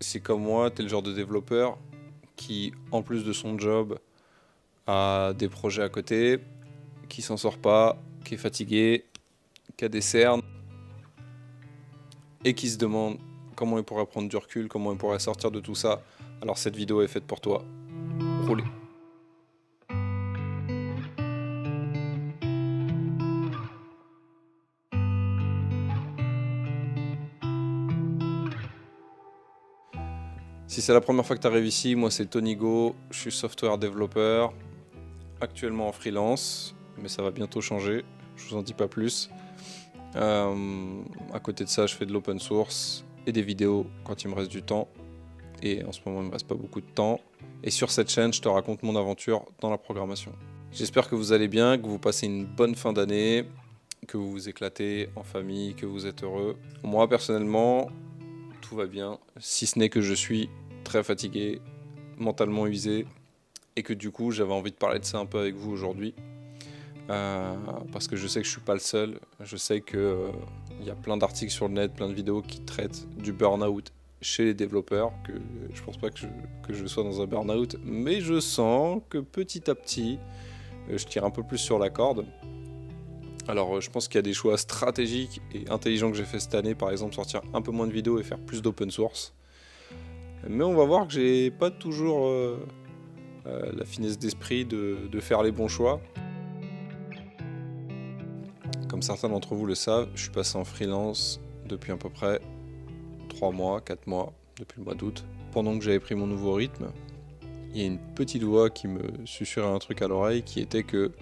c'est comme moi, tu es le genre de développeur qui, en plus de son job, a des projets à côté, qui s'en sort pas, qui est fatigué, qui a des cernes, et qui se demande comment il pourrait prendre du recul, comment il pourrait sortir de tout ça. Alors cette vidéo est faite pour toi. Roulez. Si c'est la première fois que tu arrives ici, moi c'est Tony Go, je suis software développeur, actuellement en freelance, mais ça va bientôt changer, je vous en dis pas plus. À côté de ça, je fais de l'open source et des vidéos quand il me reste du temps. Et en ce moment, il me reste pas beaucoup de temps. Et sur cette chaîne, je te raconte mon aventure dans la programmation. J'espère que vous allez bien, que vous passez une bonne fin d'année, que vous vous éclatez en famille, que vous êtes heureux. Moi, personnellement, tout va bien, si ce n'est que je suis très fatigué, mentalement usé, et que du coup, j'avais envie de parler de ça un peu avec vous aujourd'hui. Parce que je sais que je suis pas le seul, je sais que y a plein d'articles sur le net, plein de vidéos qui traitent du burn-out chez les développeurs, que je pense pas que je sois dans un burn-out, mais je sens que petit à petit, je tire un peu plus sur la corde. Alors je pense qu'il y a des choix stratégiques et intelligents que j'ai fait cette année, par exemple sortir un peu moins de vidéos et faire plus d'open source. Mais on va voir que j'ai pas toujours la finesse d'esprit de faire les bons choix. Comme certains d'entre vous le savent, je suis passé en freelance depuis à peu près 3 mois, 4 mois, depuis le mois d'août. Pendant que j'avais pris mon nouveau rythme, il y a une petite voix qui me susurrait un truc à l'oreille qui était que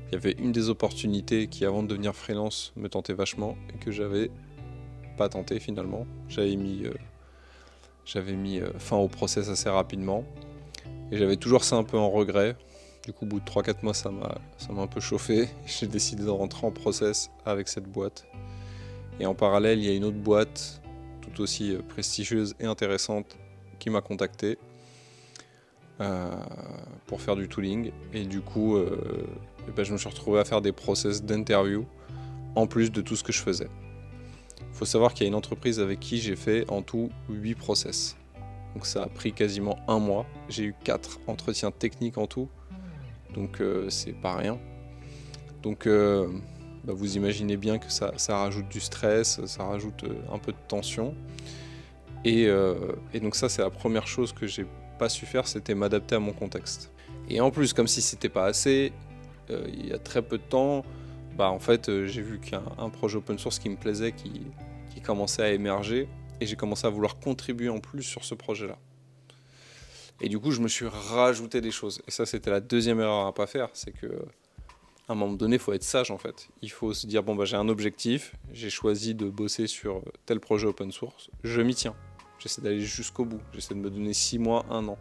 il y avait une des opportunités qui, avant de devenir freelance, me tentait vachement et que j'avais pas tenté finalement. J'avais mis fin au process assez rapidement et j'avais toujours ça un peu en regret. Du coup, au bout de 3-4 mois, ça m'a un peu chauffé. J'ai décidé de rentrer en process avec cette boîte. Et en parallèle, il y a une autre boîte, tout aussi prestigieuse et intéressante, qui m'a contacté pour faire du tooling. Et du coup, je me suis retrouvé à faire des process d'interview, en plus de tout ce que je faisais. Il faut savoir qu'il y a une entreprise avec qui j'ai fait en tout 8 process. Donc ça a pris quasiment 1 mois. J'ai eu 4 entretiens techniques en tout. Donc c'est pas rien. Donc vous imaginez bien que ça rajoute du stress, ça rajoute un peu de tension. Et donc ça c'est la première chose que j'ai pas su faire, c'était m'adapter à mon contexte. Et en plus, comme si c'était pas assez, il y a très peu de temps, en fait j'ai vu qu'un projet open source qui me plaisait, qui commençait à émerger, et j'ai commencé à vouloir contribuer en plus sur ce projet-là. Et du coup, je me suis rajouté des choses. Et ça, c'était la deuxième erreur à pas faire. C'est qu'à un moment donné, il faut être sage, en fait. Il faut se dire, j'ai un objectif. J'ai choisi de bosser sur tel projet open source. Je m'y tiens. J'essaie d'aller jusqu'au bout. J'essaie de me donner 6 mois, 1 an.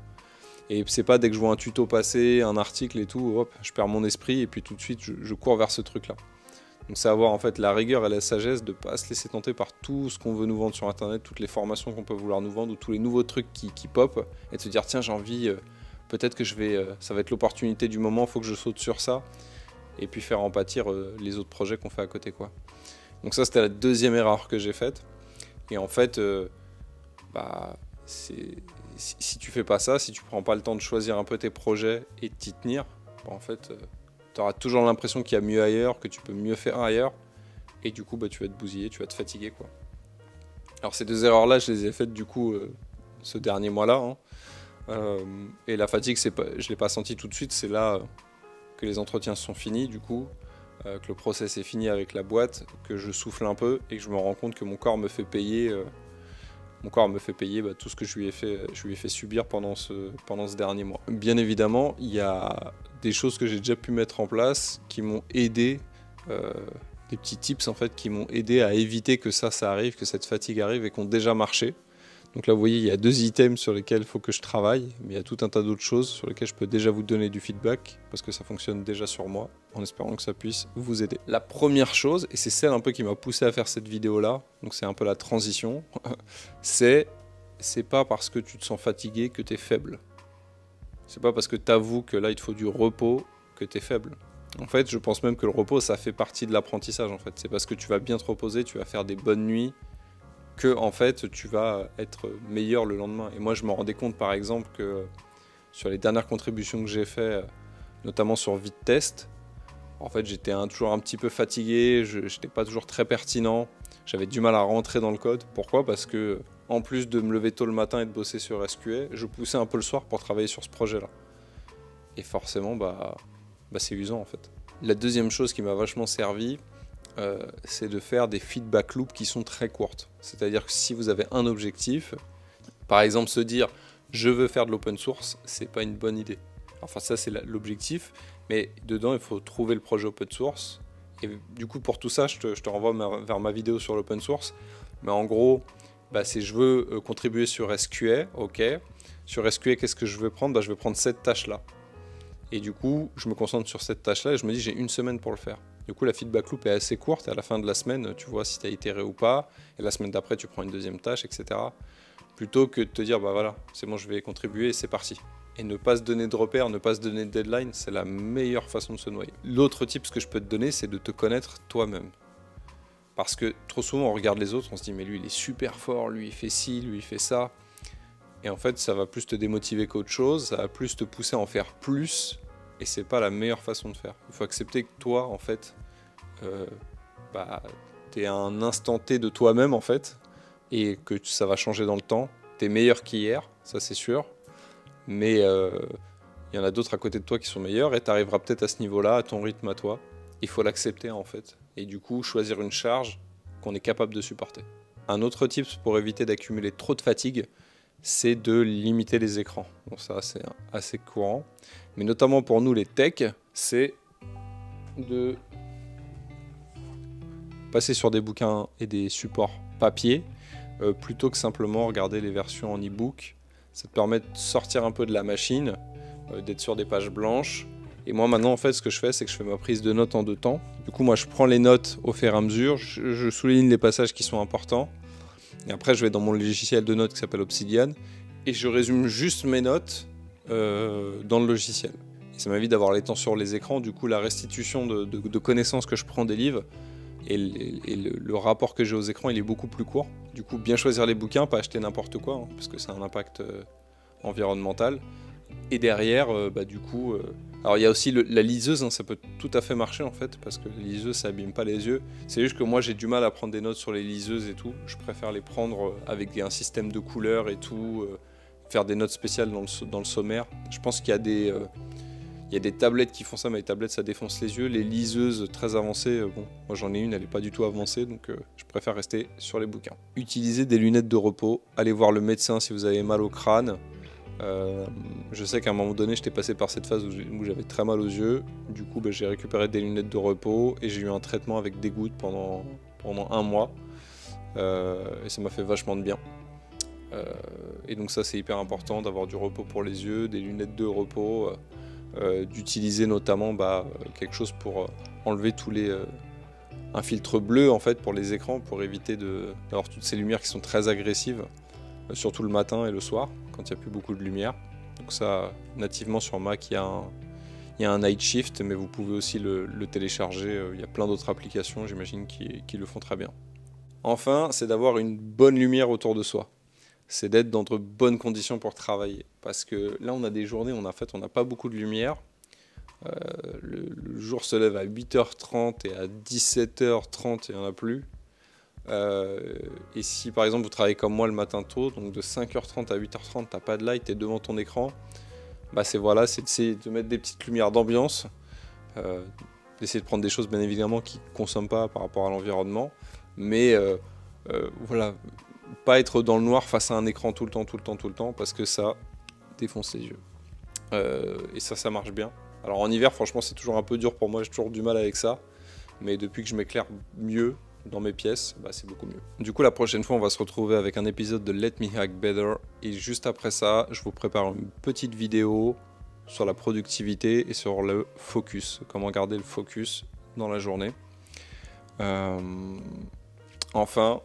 Et c'est pas dès que je vois un tuto passer, un article et tout, hop, je perds mon esprit et puis tout de suite, je cours vers ce truc-là. Donc c'est avoir en fait la rigueur et la sagesse de ne pas se laisser tenter par tout ce qu'on veut nous vendre sur internet, toutes les formations qu'on peut vouloir nous vendre ou tous les nouveaux trucs qui pop, et de se dire tiens j'ai envie, peut-être que ça va être l'opportunité du moment, il faut que je saute sur ça, et puis faire en pâtir les autres projets qu'on fait à côté quoi. Donc ça c'était la deuxième erreur que j'ai faite, et en fait si tu fais pas ça, si tu prends pas le temps de choisir un peu tes projets et de t'y tenir, en fait tu auras toujours l'impression qu'il y a mieux ailleurs, que tu peux mieux faire ailleurs, et du coup tu vas te bousiller, tu vas te fatiguer quoi. Alors ces 2 erreurs là je les ai faites du coup ce dernier mois là, et la fatigue je l'ai pas senti tout de suite, c'est là que les entretiens sont finis du coup, que le process est fini avec la boîte, que je souffle un peu et que je me rends compte que mon corps me fait payer tout ce que je lui ai fait subir pendant ce dernier mois. Bien évidemment, il y a des choses que j'ai déjà pu mettre en place qui m'ont aidé, des petits tips en fait qui m'ont aidé à éviter que ça arrive, que cette fatigue arrive et qui ont déjà marché. Donc là vous voyez il y a 2 items sur lesquels il faut que je travaille, mais il y a tout un tas d'autres choses sur lesquelles je peux déjà vous donner du feedback parce que ça fonctionne déjà sur moi, en espérant que ça puisse vous aider. La première chose, et c'est celle un peu qui m'a poussé à faire cette vidéo là, donc c'est un peu la transition, c'est pas parce que tu te sens fatigué que tu es faible. C'est pas parce que tu avoues que là il te faut du repos que tu es faible. En fait, je pense même que le repos, ça fait partie de l'apprentissage en fait. C'est parce que tu vas bien te reposer, tu vas faire des bonnes nuits, que en fait tu vas être meilleur le lendemain. Et moi je me rendais compte par exemple que sur les dernières contributions que j'ai fait, notamment sur Vitetest, en fait j'étais toujours un petit peu fatigué, je n'étais pas toujours très pertinent, j'avais du mal à rentrer dans le code. Pourquoi? Parce que en plus de me lever tôt le matin et de bosser sur SQA, je poussais un peu le soir pour travailler sur ce projet-là. Et forcément, c'est usant en fait. La deuxième chose qui m'a vachement servi, c'est de faire des feedback loops qui sont très courtes. C'est-à-dire que si vous avez un objectif, par exemple se dire je veux faire de l'open source, c'est pas une bonne idée. Enfin ça c'est l'objectif, mais dedans il faut trouver le projet open source. Et du coup pour tout ça je te renvoie vers ma vidéo sur l'open source. Mais en gros, c'est je veux contribuer sur SQA, ok. Sur SQA qu'est-ce que je veux prendre? Je vais prendre cette tâche-là. Et du coup je me concentre sur cette tâche-là et je me dis j'ai une semaine pour le faire. Du coup, la feedback loop est assez courte et à la fin de la semaine, tu vois si tu as itéré ou pas. Et la semaine d'après, tu prends une deuxième tâche, etc. Plutôt que de te dire, voilà, c'est bon, je vais contribuer et c'est parti. Et ne pas se donner de repères, ne pas se donner de deadline, c'est la meilleure façon de se noyer. L'autre tip que je peux te donner, c'est de te connaître toi-même. Parce que trop souvent, on regarde les autres, on se dit, mais lui, il est super fort, lui, il fait ci, lui, il fait ça. Et en fait, ça va plus te démotiver qu'autre chose, ça va plus te pousser à en faire plus. Et c'est pas la meilleure façon de faire. Il faut accepter que toi, en fait, t'es à un instant T de toi-même, en fait, et que ça va changer dans le temps. T'es meilleur qu'hier, ça c'est sûr, mais il y en a d'autres à côté de toi qui sont meilleurs, et t'arriveras peut-être à ce niveau-là, à ton rythme à toi. Il faut l'accepter, en fait, et du coup, choisir une charge qu'on est capable de supporter. Un autre tip pour éviter d'accumuler trop de fatigue, c'est de limiter les écrans. Bon, ça, c'est assez courant. Mais notamment pour nous, les techs, c'est de passer sur des bouquins et des supports papier plutôt que simplement regarder les versions en e-book. Ça te permet de sortir un peu de la machine, d'être sur des pages blanches. Et moi, maintenant, en fait, ce que je fais, c'est que je fais ma prise de notes en 2 temps. Du coup, moi, je prends les notes au fur et à mesure. Je souligne les passages qui sont importants. Et après, je vais dans mon logiciel de notes qui s'appelle Obsidian et je résume juste mes notes dans le logiciel. Et ça m'évite d'avoir les temps sur les écrans. Du coup, la restitution de connaissances que je prends des livres et le rapport que j'ai aux écrans, il est beaucoup plus court. Du coup, bien choisir les bouquins, pas acheter n'importe quoi, hein, parce que ça a un impact environnemental. Et derrière, alors il y a aussi la liseuse, hein, ça peut tout à fait marcher en fait, parce que la liseuse ça abîme pas les yeux. C'est juste que moi j'ai du mal à prendre des notes sur les liseuses et tout. Je préfère les prendre avec un système de couleurs et tout, faire des notes spéciales dans le sommaire. Je pense qu'il y a des tablettes qui font ça, mais les tablettes ça défonce les yeux. Les liseuses très avancées, moi j'en ai une, elle n'est pas du tout avancée, donc je préfère rester sur les bouquins. Utilisez des lunettes de repos, allez voir le médecin si vous avez mal au crâne. Je sais qu'à un moment donné j'étais passé par cette phase où j'avais très mal aux yeux. Du coup j'ai récupéré des lunettes de repos et j'ai eu un traitement avec des gouttes pendant 1 mois et ça m'a fait vachement de bien. Et donc ça c'est hyper important d'avoir du repos pour les yeux, des lunettes de repos, d'utiliser notamment quelque chose pour enlever un filtre bleu en fait pour les écrans, pour éviter d'avoir toutes ces lumières qui sont très agressives, surtout le matin et le soir quand il n'y a plus beaucoup de lumière. Donc ça, nativement sur Mac, il y a un Night Shift, mais vous pouvez aussi le télécharger. Il y a plein d'autres applications, j'imagine, qui le font très bien. Enfin, c'est d'avoir une bonne lumière autour de soi. C'est d'être dans de bonnes conditions pour travailler. Parce que là, on a des journées où on n'a pas beaucoup de lumière. Le jour se lève à 8h30 et à 17h30, il n'y en a plus. Et si par exemple vous travaillez comme moi le matin tôt, donc de 5h30 à 8h30 t'as pas de light, t'es devant ton écran, c'est d'essayer de mettre des petites lumières d'ambiance, d'essayer de prendre des choses bien évidemment qui ne consomment pas par rapport à l'environnement, mais voilà, pas être dans le noir face à un écran tout le temps, parce que ça défonce les yeux. Et ça marche bien. Alors en hiver franchement c'est toujours un peu dur pour moi, j'ai toujours du mal avec ça, mais depuis que je m'éclaire mieux dans mes pièces, c'est beaucoup mieux. Du coup, la prochaine fois, on va se retrouver avec un épisode de Let Me Hack Better. Et juste après ça, je vous prépare une petite vidéo sur la productivité et sur le focus. Comment garder le focus dans la journée. Enfin,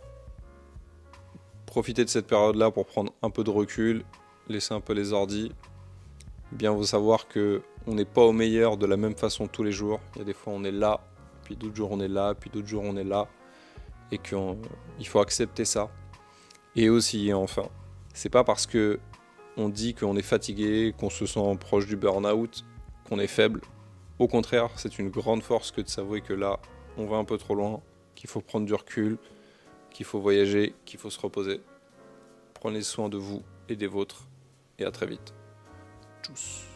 profitez de cette période-là pour prendre un peu de recul, laisser un peu les ordis. Bien vous savoir qu'on n'est pas au meilleur de la même façon tous les jours. Il y a des fois, on est là, puis d'autres jours, on est là, puis d'autres jours, on est là. Et qu'il faut accepter ça. Et aussi, et enfin, c'est pas parce que on dit qu'on est fatigué, qu'on se sent proche du burn-out, qu'on est faible. Au contraire, c'est une grande force que de s'avouer que là, on va un peu trop loin, qu'il faut prendre du recul, qu'il faut voyager, qu'il faut se reposer. Prenez soin de vous et des vôtres, et à très vite. Tchuss.